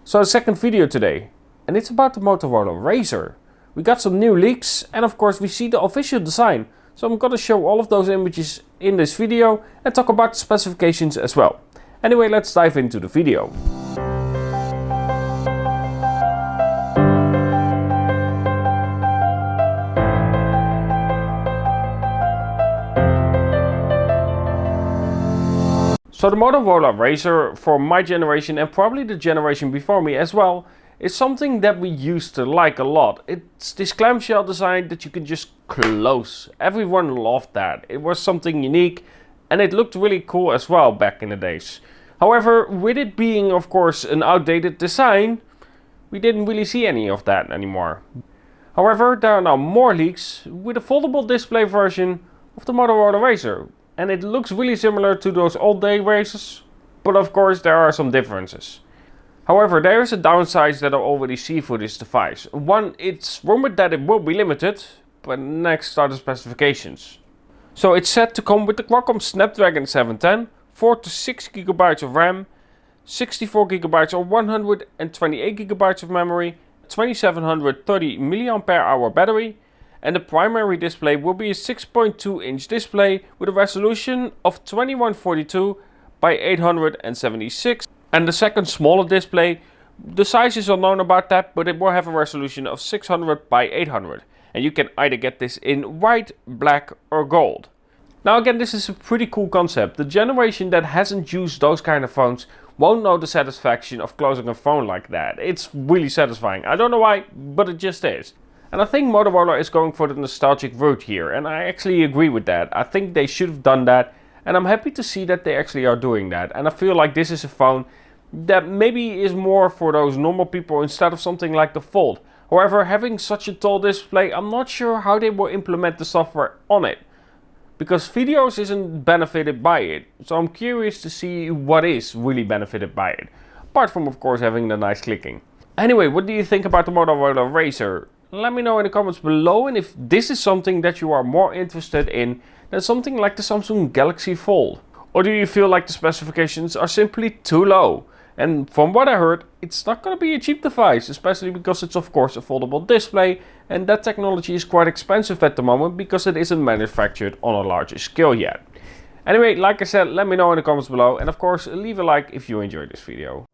So the second video today, and it's about the Motorola Razr. We got some new leaks and of course we see the official design. So I'm gonna show all of those images in this video and talk about the specifications as well. Anyway, let's dive into the video. So the Motorola Razr, for my generation and probably the generation before me as well, is something that we used to like a lot. It's this clamshell design that you can just close. Everyone loved that. It was something unique and it looked really cool as well back in the days. However, with it being of course an outdated design, we didn't really see any of that anymore. However, there are now more leaks with a foldable display version of the Motorola Razr. And it looks really similar to those old day Razrs, but of course there are some differences. However, there is a downside that I already see for this device. One, it's rumored that it will be limited, but next are the specifications. So it's set to come with the Qualcomm Snapdragon 710, 4 to 6 GB of RAM, 64 GB or 128 GB of memory, 2730 mAh battery, and the primary display will be a 6.2 inch display with a resolution of 2142 by 876, and the second smaller display, the size is unknown about that, but it will have a resolution of 600 by 800, and you can either get this in white, black or gold. Now again, this is a pretty cool concept. The generation that hasn't used those kind of phones won't know the satisfaction of closing a phone like that. It's really satisfying. I don't know why, but it just is. And I think Motorola is going for the nostalgic route here, and I actually agree with that. I think they should have done that, and I'm happy to see that they actually are doing that. And I feel like this is a phone that maybe is more for those normal people instead of something like the Fold. However, having such a tall display, I'm not sure how they will implement the software on it, because videos isn't benefited by it. So I'm curious to see what is really benefited by it, apart from of course having the nice clicking. Anyway, what do you think about the Motorola Razr? Let me know in the comments below, and if this is something that you are more interested in than something like the Samsung Galaxy Fold. Or do you feel like the specifications are simply too low? And from what I heard, it's not going to be a cheap device, especially because it's of course a foldable display, and that technology is quite expensive at the moment because it isn't manufactured on a larger scale yet. Anyway, like I said, let me know in the comments below, and of course leave a like if you enjoyed this video.